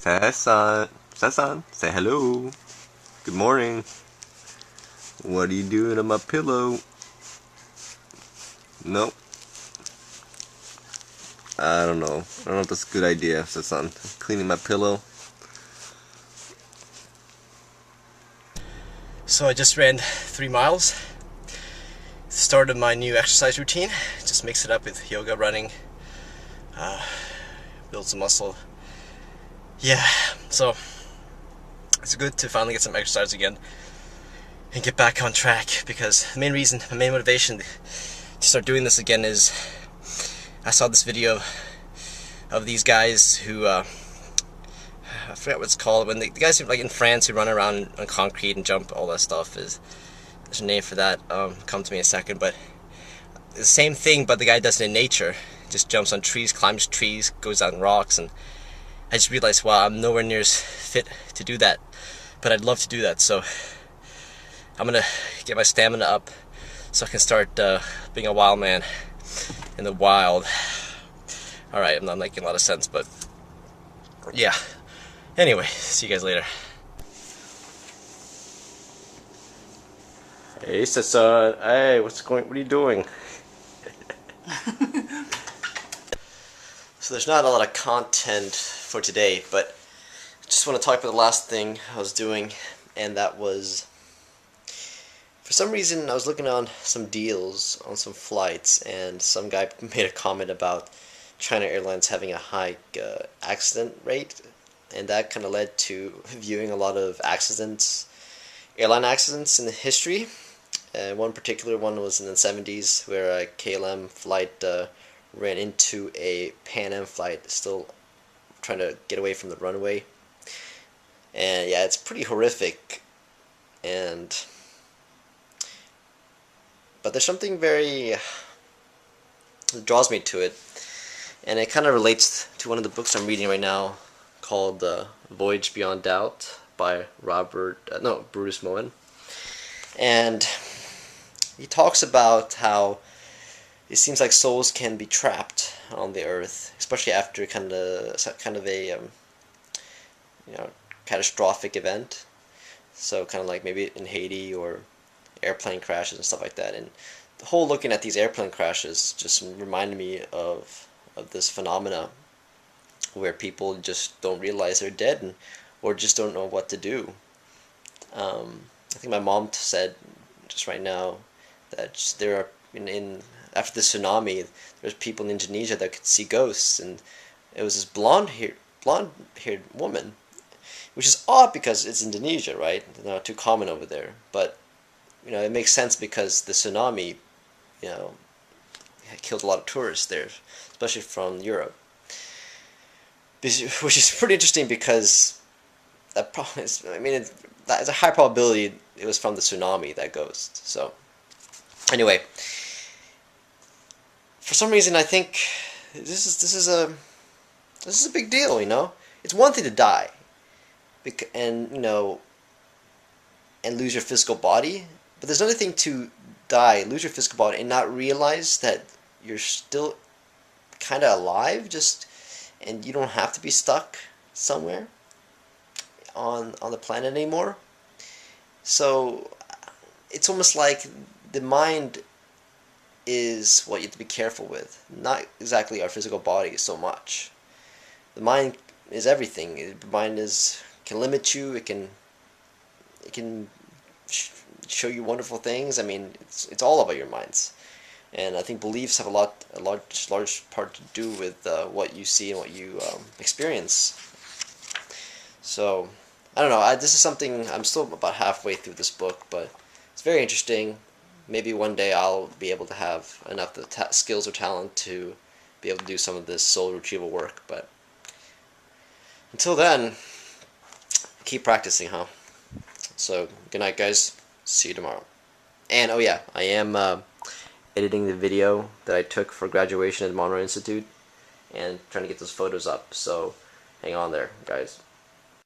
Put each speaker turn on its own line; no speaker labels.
Sasan, say hello. Good morning. What are you doing on my pillow? Nope. I don't know. I don't know if that's a good idea, Sasan. Cleaning my pillow.
So I just ran 3 miles. Started my new exercise routine. Just mix it up with yoga, running, build some muscle. Yeah, so it's good to finally get some exercise again and get back on track, because the main reason, my main motivation to start doing this again is I saw this video of these guys who I forget what it's called, when the guys who, like in France, who run around on concrete and jump, all that stuff. There's a name for that, come to me in a second, but the same thing, but the guy does it in nature. Just jumps on trees, climbs trees, goes down rocks, and I just realized, wow, I'm nowhere near as fit to do that, but I'd love to do that. So I'm gonna get my stamina up so I can start being a wild man in the wild. Alright, I'm not making a lot of sense, but yeah. Anyway, see you guys later. Hey, Sasan. Hey, what are you doing? So there's not a lot of content for today, but I just want to talk about the last thing I was doing, and that was, for some reason I was looking on some deals on some flights, and some guy made a comment about China Airlines having a high accident rate, and that kind of led to viewing a lot of airline accidents in the history. One particular one was in the 70s, where a KLM flight ran into a Pan Am flight still trying to get away from the runway. And yeah, it's pretty horrific. But there's something that draws me to it, and it kind of relates to one of the books I'm reading right now, called Voyage Beyond Doubt by Bruce Moen. And he talks about how it seems like souls can be trapped on the earth, especially after kind of a catastrophic event. So kind of like maybe in Haiti, or airplane crashes and stuff like that. And the whole looking at these airplane crashes just reminded me of this phenomena where people just don't realize they're dead, or just don't know what to do. I think my mom said just right now that there are after the tsunami, there's people in Indonesia that could see ghosts, and it was this blonde-haired woman, which is odd because it's Indonesia, right? They're not too common over there, but it makes sense because the tsunami, killed a lot of tourists there, especially from Europe. Which is pretty interesting, because that problem is, it's a high probability it was from the tsunami, that ghost. So anyway, for some reason I think this is a big deal. It's one thing to die, and and lose your physical body, but there's another thing to die, lose your physical body, and not realize that you're still kind of alive, and you don't have to be stuck somewhere on the planet anymore. So it's almost like the mind is what you have to be careful with, not exactly our physical body so much. The mind is everything. The mind can limit you. It can show you wonderful things. It's all about your minds, and I think beliefs have a large part to do with what you see and what you experience. So I don't know. This is something, I'm still about halfway through this book, but it's very interesting. Maybe one day I'll be able to have enough skills or talent to be able to do some of this soul retrieval work. But until then, keep practicing, huh? So good night, guys. See you tomorrow. And oh yeah, I am editing the video that I took for graduation at Monroe Institute, and trying to get those photos up. So hang on there, guys.